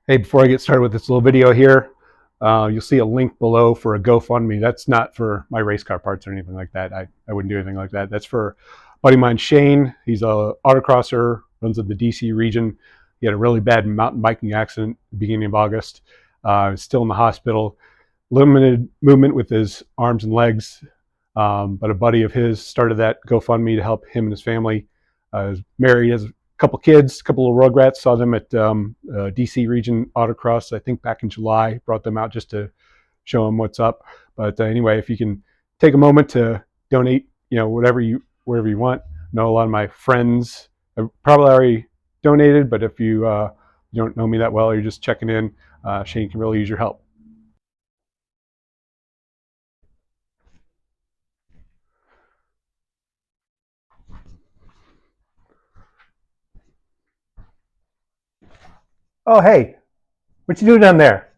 Hey, before I get started with this little video here, you'll see a link below for a GoFundMe. That's not for my race car parts or anything like that. I wouldn't do anything like that. That's for a buddy of mine, Shane. He's a autocrosser, runs in the DC region. He had a really bad mountain biking accident at the beginning of August. He's still in the hospital. Limited movement with his arms and legs. But a buddy of his started that GoFundMe to help him and his family. He's married, has a couple kids, a couple of rugrats. Saw them at DC region autocross, I think back in July. Brought them out just to show them what's up. But anyway, if you can take a moment to donate, whatever wherever you want. I know a lot of my friends have probably already donated, but if you don't know me that well or you're just checking in, Shane can really use your help. Oh, hey, what you doing down there?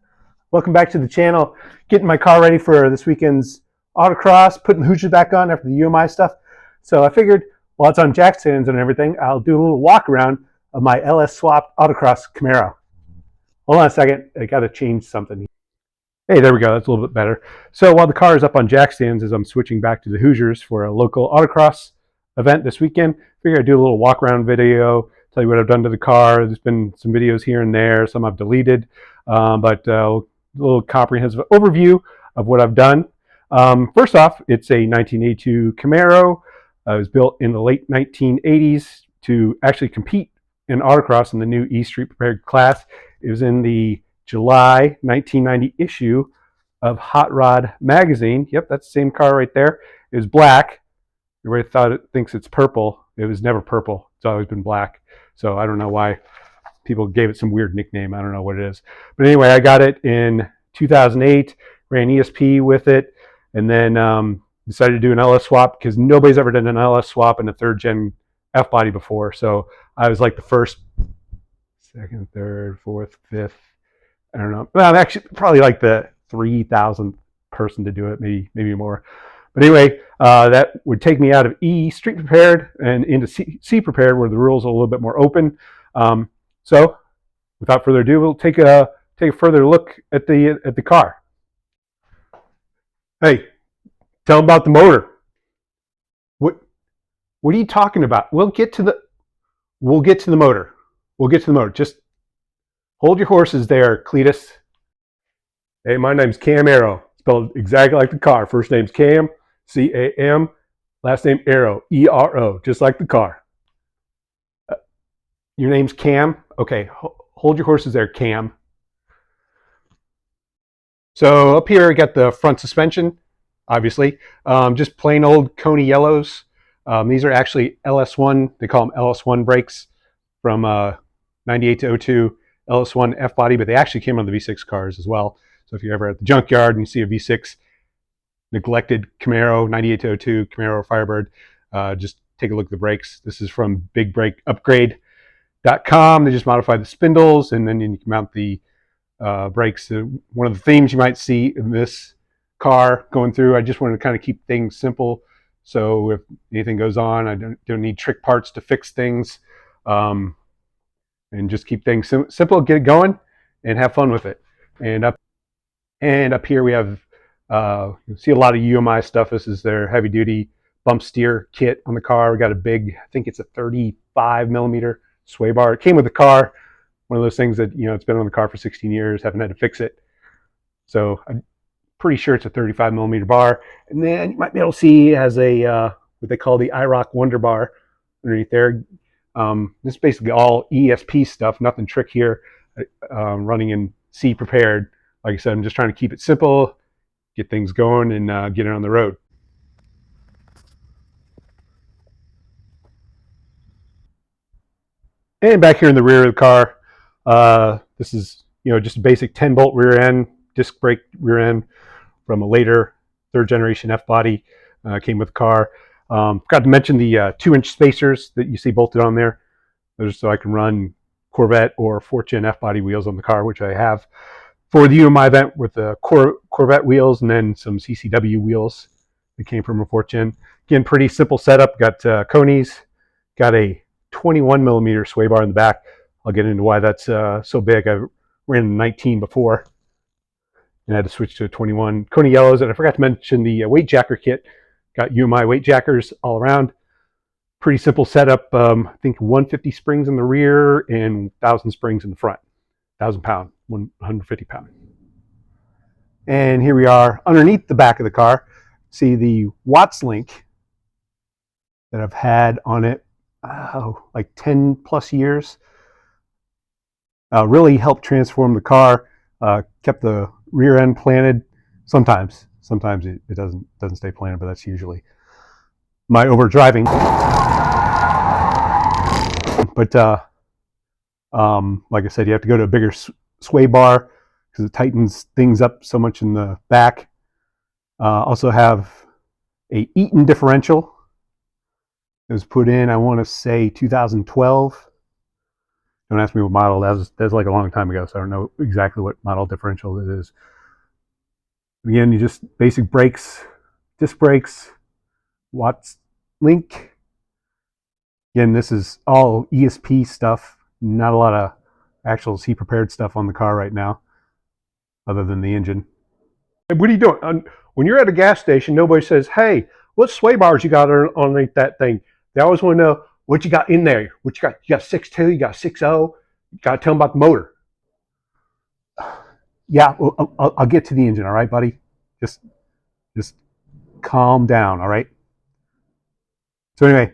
Welcome back to the channel. Getting my car ready for this weekend's autocross, putting the Hoosiers back on after the UMI stuff. So I figured while it's on jack stands and everything, I'll do a little walk around of my LS swapped autocross Camaro. Hold on a second, I gotta change something. Hey, there we go, that's a little bit better. So while the car is up on jack stands as I'm switching back to the Hoosiers for a local autocross event this weekend, I figured I'd do a little walk around video, tell you what I've done to the car. There's been some videos here and there, some I've deleted, but a little comprehensive overview of what I've done. First off, it's a 1982 Camaro. It was built in the late 1980s to actually compete in autocross in the new E Street Prepared class. It was in the July 1990 issue of Hot Rod magazine. Yep, that's the same car right there. It was black. Everybody thinks it's purple. It was never purple. It's always been black. So I don't know why people gave it some weird nickname. I don't know what it is. But anyway, I got it in 2008, ran ESP with it, and then decided to do an LS swap because nobody's ever done an LS swap in a third gen F body before. So I was like the first, second, third, fourth, fifth, I don't know. Well, I'm actually probably like the 3,000th person to do it, maybe more. But anyway, that would take me out of E Street Prepared and into C Prepared, where the rules are a little bit more open. So, without further ado, we'll take a further look at the car. Hey, tell them about the motor. What are you talking about? We'll get to the motor. We'll get to the motor. Just hold your horses there, Cletus. Hey, my name's Cam Arrow, spelled exactly like the car. First name's Cam, C-A-M. Last name Arrow, E-R-O, just like the car. Your name's Cam? Okay, hold your horses there, Cam. So up here, I got the front suspension, obviously. Just plain old Coney yellows. These are actually LS1, they call them LS1 brakes from 98 to 02 LS1 F body, but they actually came on the V6 cars as well. So if you're ever at the junkyard and you see a V6 neglected Camaro, 98 to 02 Camaro Firebird, just take a look at the brakes. This is from BigBrakeUpgrade.com. They just modified the spindles, and then you can mount the brakes. One of the themes you might see in this car going through, I just wanted to kind of keep things simple. So if anything goes on, I don't need trick parts to fix things. And just keep things simple, get it going, and have fun with it. And up here we have, you see a lot of UMI stuff. This is their heavy duty bump steer kit on the car. We got a big, I think it's a 35 millimeter sway bar. It came with the car. One of those things that, it's been on the car for 16 years, haven't had to fix it. So I'm pretty sure it's a 35 millimeter bar. And then you might be able to see it has a, what they call the iRock Wonder Bar underneath there. This is basically all ESP stuff, nothing trick here, running in C Prepared. Like I said, I'm just trying to keep it simple, get things going, and get it on the road. And back here in the rear of the car, this is just a basic 10-bolt rear end, disc brake rear end from a later third generation F body. Came with the car. Forgot to mention the 2-inch spacers that you see bolted on there. Those are so I can run Corvette or 4th Gen F body wheels on the car, which I have for the UMI event with the Corvette wheels and then some CCW wheels that came from a 4th Gen. Again, pretty simple setup. Got conies, got a 21 millimeter sway bar in the back. I'll get into why that's so big. I ran 19 before, and I had to switch to a 21. Kona yellows, and I forgot to mention the weight jacker kit. Got UMI weight jackers all around. Pretty simple setup. I think 150 springs in the rear and 1,000 springs in the front. 1,000 pound, 150 pound. And here we are underneath the back of the car. See the Watts link that I've had on it, like 10 plus years. Really helped transform the car. Kept the rear end planted. Sometimes it doesn't stay planted, but that's usually my overdriving. But like I said, you have to go to a bigger sway bar because it tightens things up so much in the back. Also have a Eaton differential. It was put in, I want to say 2012. Don't ask me what model. That's like a long time ago, so I don't know exactly what model differential it is. Again, you just basic brakes, disc brakes, Watts link. Again, this is all ESP stuff. Not a lot of actual C prepared stuff on the car right now, other than the engine. Hey, what are you doing? When you're at a gas station, nobody says, "Hey, what sway bars you got underneath that thing?" They always want to know what you got in there. What you got? You got 6.2, you got 6.0. You got to tell them about the motor. Yeah, well, I'll get to the engine. All right, buddy. Just calm down. All right. So anyway,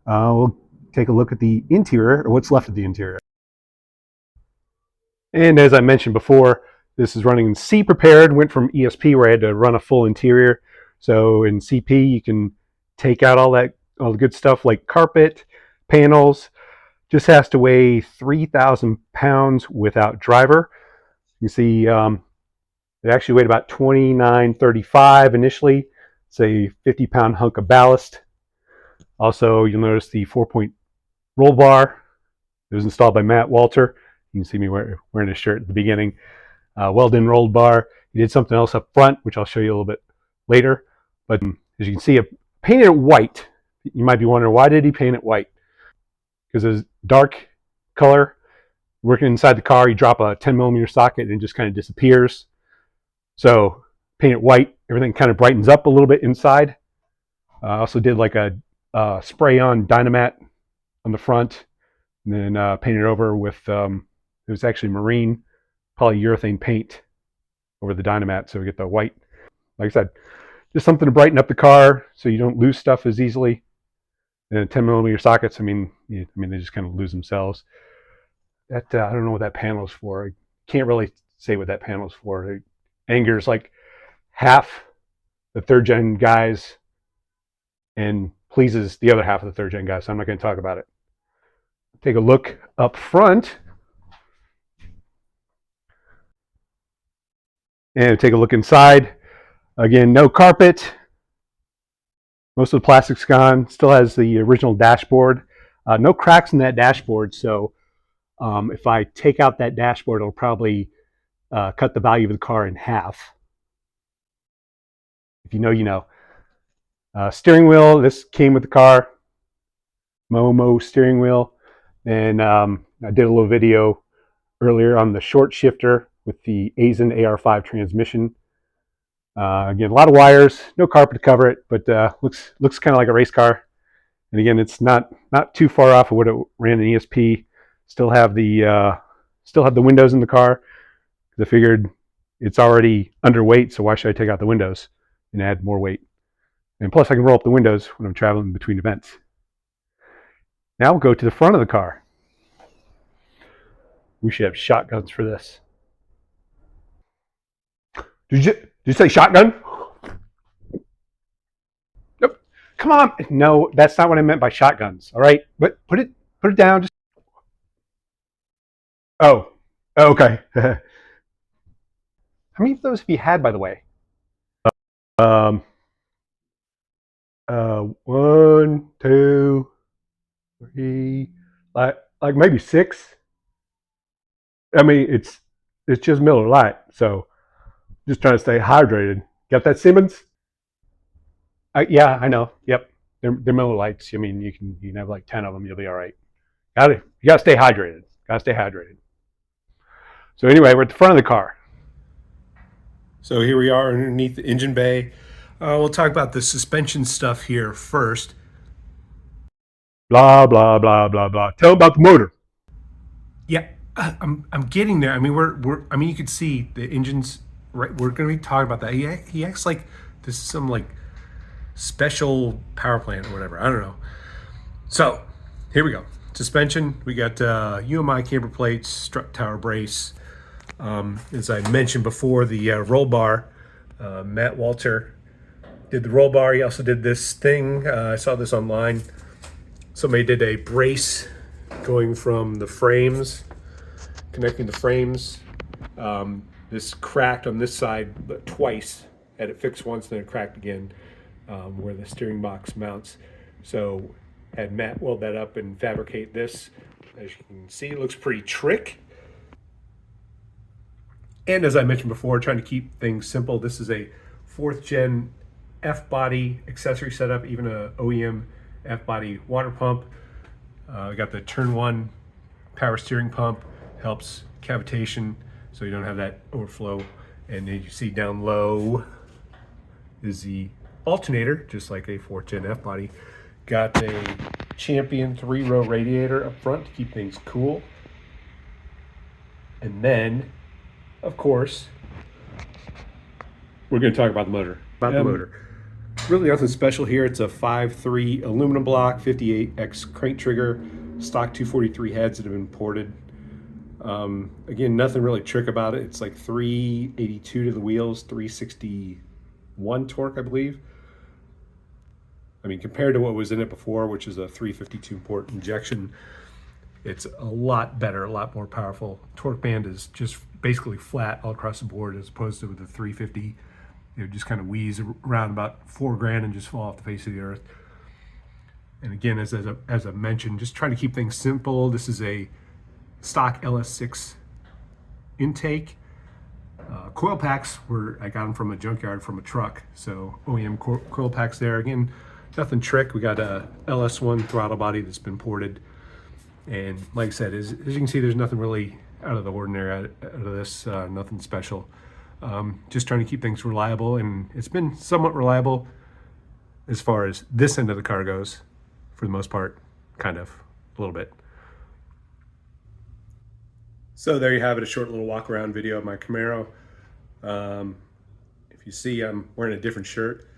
we'll take a look at the interior, or what's left of the interior. And as I mentioned before, this is running in C prepared. Went from ESP where I had to run a full interior. So in CP, you can take out all the good stuff like carpet, panels. Just has to weigh 3,000 pounds without driver. You see, it actually weighed about 29.35 initially. It's a 50-pound hunk of ballast. Also, you'll notice the 4-point roll bar. It was installed by Matt Walter. You can see me wearing his shirt at the beginning. Welded rolled bar. He did something else up front, which I'll show you a little bit later. But as you can see, it painted it white. You might be wondering, why did he paint it white? Because it's dark color. Working inside the car, you drop a 10mm socket and it just kind of disappears. So paint it white. Everything kind of brightens up a little bit inside. I also did like a spray-on Dynomat on the front, and then painted over with it was actually marine polyurethane paint over the Dynomat, so we get the white. Like I said, just something to brighten up the car so you don't lose stuff as easily. And 10mm sockets, I mean they just kind of lose themselves. That I don't know what that panel is for. I can't really say what that panel is for. It angers like half the third gen guys and pleases the other half of the third gen guys, so I'm not going to talk about it. Take a look up front and take a look inside. Again, no carpet. Most of the plastic's gone. Still has the original dashboard. No cracks in that dashboard, so if I take out that dashboard, it'll probably cut the value of the car in half. If you know, you know. Steering wheel, this came with the car. Momo steering wheel. And I did a little video earlier on the short shifter with the Aisin AR5 transmission. Again, a lot of wires, no carpet to cover it, but looks kind of like a race car. And again, it's not too far off of what it ran in ESP. Still have the windows in the car. I figured it's already underweight, so why should I take out the windows and add more weight? And plus, I can roll up the windows when I'm traveling between events. Now we'll go to the front of the car. We should have shotguns for this. Did you say shotgun? Nope. Come on. No, that's not what I meant by shotguns. All right, but put it down. Just. Oh, okay. How many of those have you had, by the way? 1, 2, 3, like maybe 6. I mean, it's just Miller Lite, so just trying to stay hydrated. Got that, Simmons? Yeah, I know. Yep, they're Miller Lights. I mean, you can have like 10 of them. You'll be all right. You gotta stay hydrated. Gotta stay hydrated. So anyway, we're at the front of the car. So here we are underneath the engine bay. We'll talk about the suspension stuff here first. Blah, blah, blah, blah, blah. Tell them about the motor. Yeah, I'm getting there. I mean, I mean, you could see the engine's right. We're going to be talking about that. He acts like this is some like special power plant or whatever. I don't know. So here we go. Suspension. We got UMI camber plates, strut tower brace. As I mentioned before, the roll bar. Matt Walter did the roll bar. He also did this thing. I saw this online. Somebody did a brace going from the frames, connecting the frames. This cracked on this side twice. Had it fixed once, then it cracked again where the steering box mounts. So had Matt weld that up and fabricate this. As you can see, it looks pretty trick. And as I mentioned before, trying to keep things simple. This is a 4th gen F-body accessory setup, even a OEM F-body water pump. We got the turn 1 power steering pump, helps cavitation so you don't have that overflow. And then you see down low is the alternator, just like a 4th gen F-body. Got a Champion 3-row radiator up front to keep things cool. And then, of course, we're going to talk about the motor. The motor. Really nothing special here. It's a 5.3 aluminum block, 58X crank trigger, stock 243 heads that have been ported. Again, nothing really trick about it. It's like 382 to the wheels, 361 torque, I believe. I mean, compared to what was in it before, which is a 352 port injection, it's a lot better, a lot more powerful. Torque band is just basically flat all across the board, as opposed to with the 350. It would just kind of wheeze around about $4,000 and just fall off the face of the earth. And again, as I mentioned, just trying to keep things simple. This is a stock LS6 intake. Coil packs I got them from a junkyard from a truck. So OEM coil packs there. Again, nothing trick. We got a LS1 throttle body that's been ported. And like I said, as you can see, there's nothing really out of the ordinary out of this, nothing special. Just trying to keep things reliable, and it's been somewhat reliable as far as this end of the car goes, for the most part, kind of, a little bit. So there you have it, a short little walk around video of my Camaro. If you see, I'm wearing a different shirt.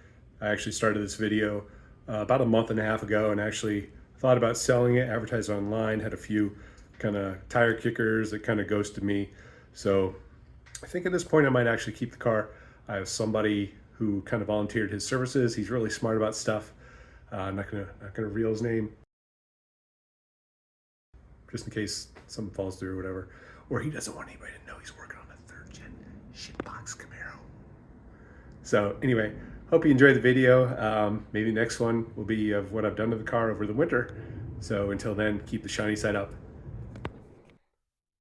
I actually started this video about a month and a half ago, and actually thought about selling it, advertised online, had a few kind of tire kickers that kind of ghosted me. So I think at this point I might actually keep the car. I have somebody who kind of volunteered his services. He's really smart about stuff. I'm not gonna reveal his name, just in case something falls through or whatever. Or he doesn't want anybody to know he's working on a 3rd gen shitbox Camaro. So anyway, hope you enjoyed the video. Maybe next one will be of what I've done to the car over the winter. So until then, keep the shiny side up.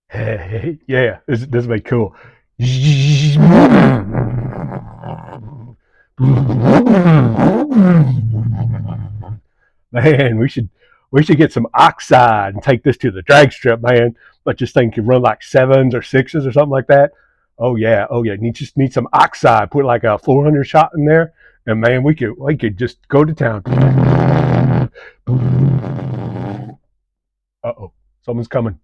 Hey, yeah, this will be cool. Man, we should get some oxide and take this to the drag strip, man. But this thing can run like 7s or 6s or something like that. Oh yeah. Just need some oxide. Put like a 400 shot in there, and man, we could just go to town. Uh-oh, someone's coming.